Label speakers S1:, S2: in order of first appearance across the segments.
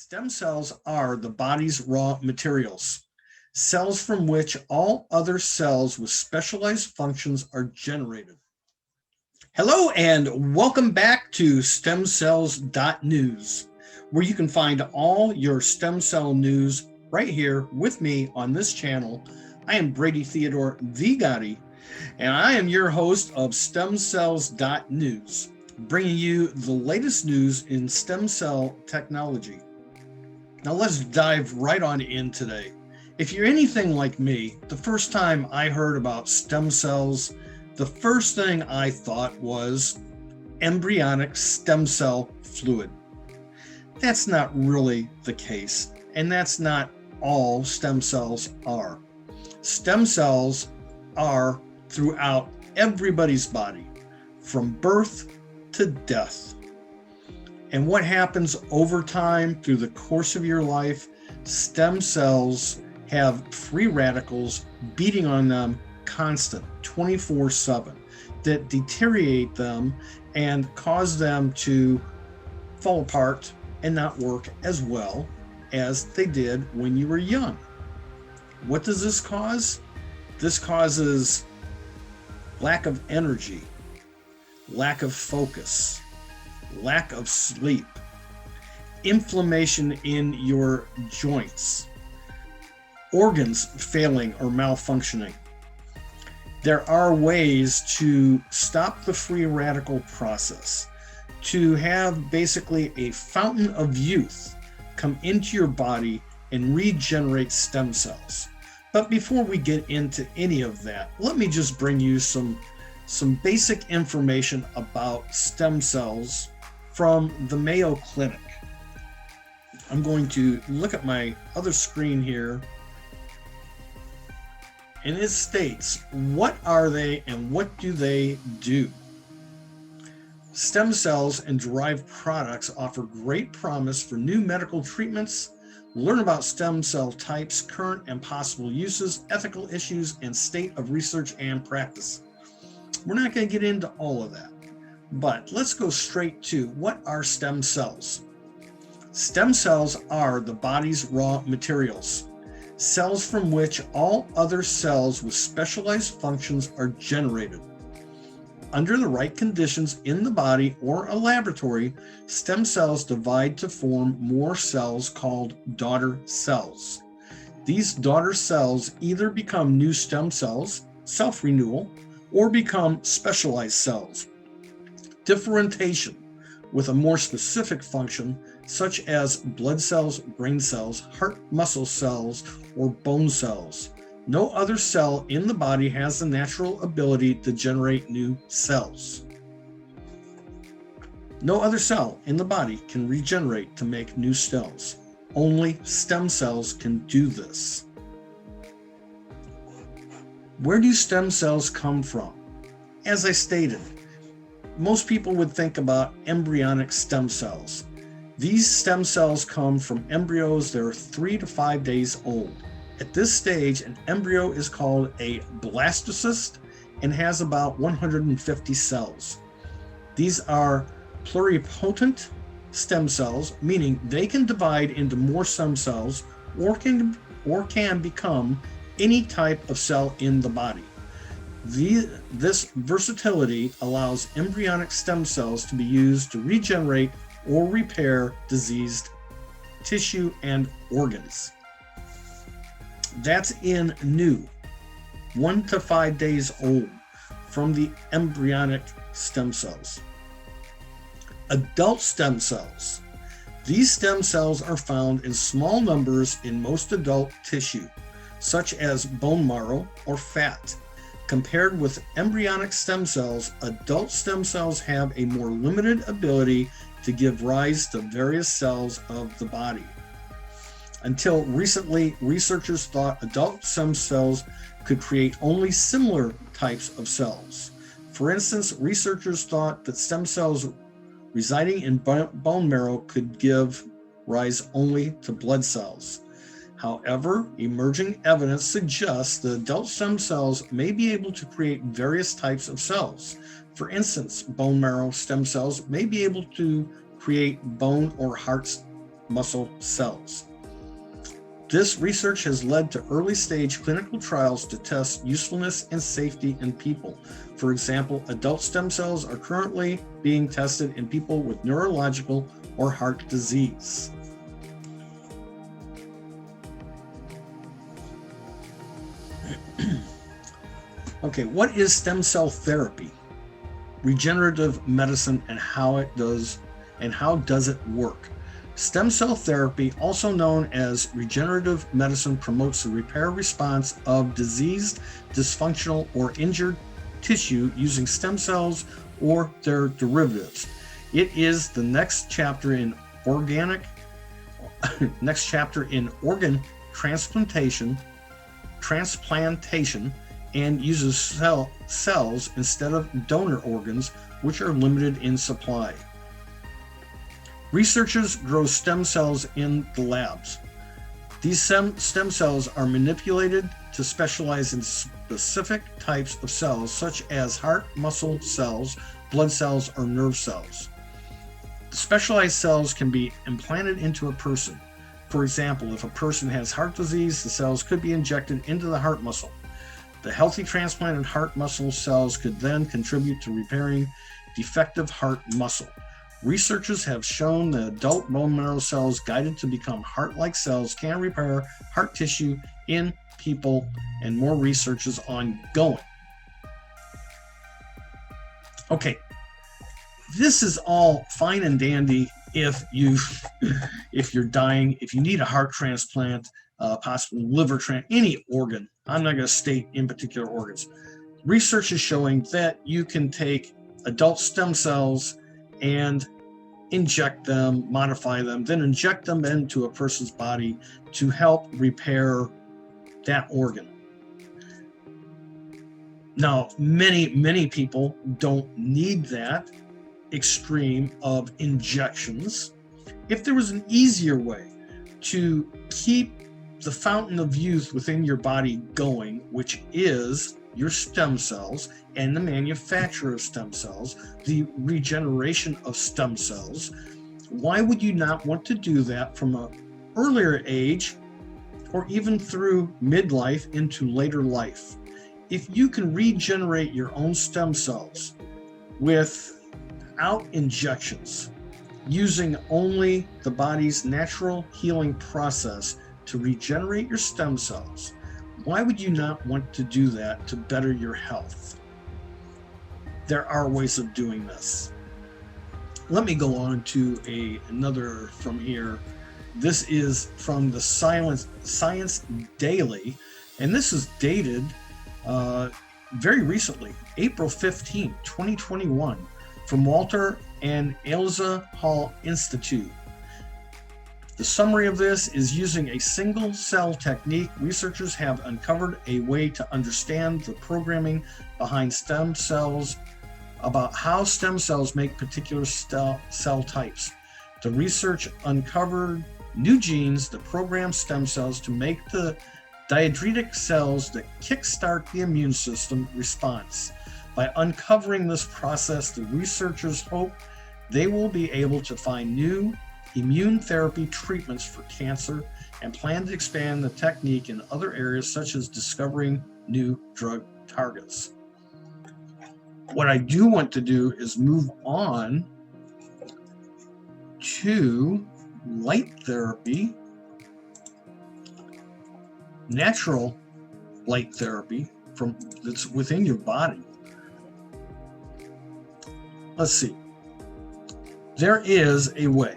S1: Stem cells are the body's raw materials, cells from which all other cells with specialized functions are generated. Hello, and welcome back to Stemcells.news, where you can find all your stem cell news right here with me on this channel. I am Brady Theodore, the Gotti, and I am your host of Stemcells.news, bringing you the latest news in stem cell technology. Now let's dive right on in today. If you're anything like me, the first time I heard about stem cells, the first thing I thought was embryonic stem cell fluid. That's not really the case, and that's not all stem cells are. Stem cells are throughout everybody's body, from birth to death. And what happens over time through the course of your life, stem cells have free radicals beating on them constant, 24/7, that deteriorate them and cause them to fall apart and not work as well as they did when you were young. What does this cause? This causes lack of energy, lack of focus, lack of sleep, inflammation in your joints, organs failing or malfunctioning. There are ways to stop the free radical process, to have basically a fountain of youth come into your body and regenerate stem cells. But before we get into any of that, let me just bring you some basic information about stem cells from the Mayo Clinic. I'm going to look at my other screen here, and it states, what are they and what do they do? Stem cells and derived products offer great promise for new medical treatments. Learn about stem cell types, current and possible uses, ethical issues, and state of research and practice. We're not going to get into all of that, but let's go straight to what are stem cells. Stem cells are the body's raw materials, cells from which all other cells with specialized functions are generated. Under the right conditions in the body or a laboratory, stem cells divide to form more cells called daughter cells. These daughter cells either become new stem cells, self-renewal, or become specialized cells, differentiation, with a more specific function, such as blood cells, brain cells, heart muscle cells, or bone cells. No other cell in the body has the natural ability to generate new cells. No other cell in the body can regenerate to make new cells. Only stem cells can do this. Where do stem cells come from? As I stated, most people would think about embryonic stem cells. These stem cells come from embryos that are 3 to 5 days old. At this stage, an embryo is called a blastocyst and has about 150 cells. These are pluripotent stem cells, meaning they can divide into more stem cells or can become any type of cell in the body. This versatility allows embryonic stem cells to be used to regenerate or repair diseased tissue and organs. That's in new, 1 to 5 days old, from the embryonic stem cells. Adult stem cells. These stem cells are found in small numbers in most adult tissue, such as bone marrow or fat. Compared with embryonic stem cells, adult stem cells have a more limited ability to give rise to various cells of the body. Until recently, researchers thought adult stem cells could create only similar types of cells. For instance, researchers thought that stem cells residing in bone marrow could give rise only to blood cells. However, emerging evidence suggests that adult stem cells may be able to create various types of cells. For instance, bone marrow stem cells may be able to create bone or heart muscle cells. This research has led to early-stage clinical trials to test usefulness and safety in people. For example, adult stem cells are currently being tested in people with neurological or heart disease. Okay, what is stem cell therapy, regenerative medicine, and how does it work? Stem cell therapy, also known as regenerative medicine, promotes the repair response of diseased, dysfunctional, or injured tissue using stem cells or their derivatives. It is the next chapter in organ transplantation, and uses cells instead of donor organs, which are limited in supply. Researchers grow stem cells in the labs. These stem cells are manipulated to specialize in specific types of cells, such as heart muscle cells, blood cells, or nerve cells. The specialized cells can be implanted into a person. For example, if a person has heart disease, the cells could be injected into the heart muscle. The healthy transplanted heart muscle cells could then contribute to repairing defective heart muscle. Researchers have shown that adult bone marrow cells guided to become heart-like cells can repair heart tissue in people, and more research is ongoing. Okay, this is all fine and dandy if you're dying, if you need a heart transplant, possibly liver transplant, any organ. I'm not going to state in particular organs. Research is showing that you can take adult stem cells and inject them, modify them, then inject them into a person's body to help repair that organ. Now, many people don't need that extreme of injections. If there was an easier way to keep the fountain of youth within your body going, which is your stem cells and the manufacture of stem cells, the regeneration of stem cells, why would you not want to do that from an earlier age or even through midlife into later life? If you can regenerate your own stem cells without injections, using only the body's natural healing process to regenerate your stem cells, why would you not want to do that to better your health? There are ways of doing this. Let me go on to another from here. This is from the Science Daily, and this is dated very recently, April 15, 2021, from Walter and Elza Hall Institute. The summary of this is, using a single cell technique, researchers have uncovered a way to understand the programming behind stem cells, about how stem cells make particular cell types. The research uncovered new genes that program stem cells to make the dendritic cells that kickstart the immune system response. By uncovering this process, the researchers hope they will be able to find new immune therapy treatments for cancer and plan to expand the technique in other areas, such as discovering new drug targets. What I do want to do is move on to light therapy, natural light therapy that's within your body. Let's see. There is a way.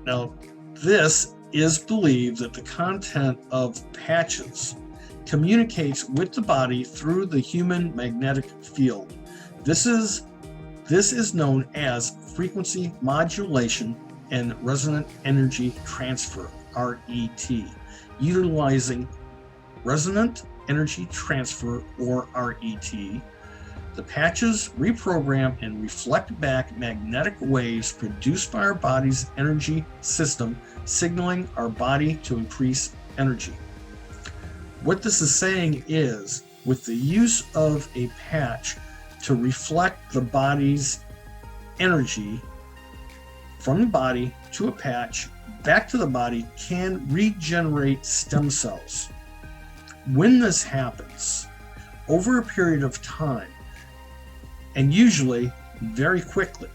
S1: Now, this is believed that the content of patches communicates with the body through the human magnetic field. This is known as frequency modulation and resonant energy transfer, RET, utilizing resonant energy transfer, or RET. The patches reprogram and reflect back magnetic waves produced by our body's energy system, signaling our body to increase energy. What this is saying is, with the use of a patch to reflect the body's energy from the body to a patch back to the body can regenerate stem cells. When this happens, over a period of time, and usually very quickly,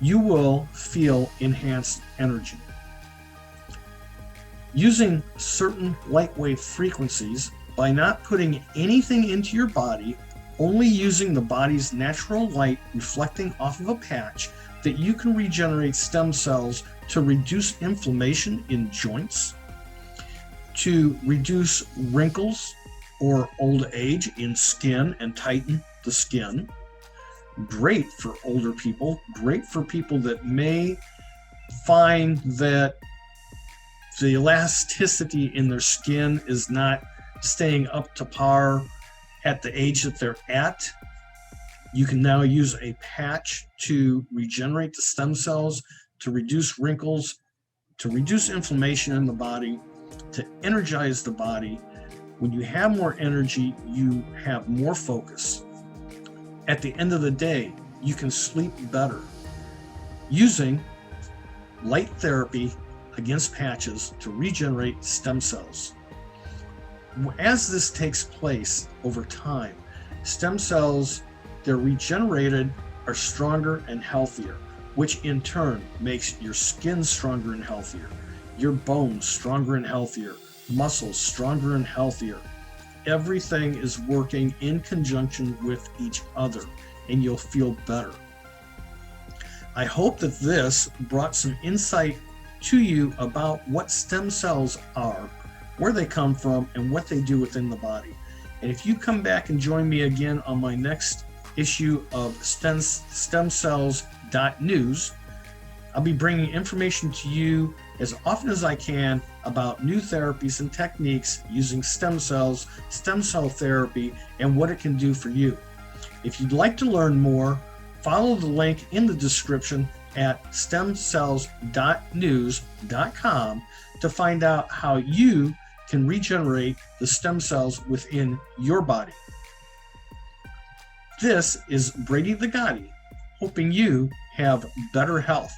S1: you will feel enhanced energy. Using certain light wave frequencies, by not putting anything into your body, only using the body's natural light reflecting off of a patch, that you can regenerate stem cells to reduce inflammation in joints, to reduce wrinkles or old age in skin and tighten the skin. Great for older people, great for people that may find that the elasticity in their skin is not staying up to par at the age that they're at. You can now use a patch to regenerate the stem cells, to reduce wrinkles, to reduce inflammation in the body, to energize the body. When you have more energy, you have more focus. At the end of the day, you can sleep better using light therapy against patches to regenerate stem cells. As this takes place over time, stem cells, they're regenerated, are stronger and healthier, which in turn makes your skin stronger and healthier, your bones stronger and healthier, muscles stronger and healthier. Everything is working in conjunction with each other, and you'll feel better. I hope that this brought some insight to you about what stem cells are, where they come from, and what they do within the body. And if you come back and join me again on my next issue of Stemcells.news, I'll be bringing information to you as often as I can about new therapies and techniques using stem cells, stem cell therapy, and what it can do for you. If you'd like to learn more, follow the link in the description at stemcells.news.com to find out how you can regenerate the stem cells within your body. This is Brady the Gotti, hoping you have better health.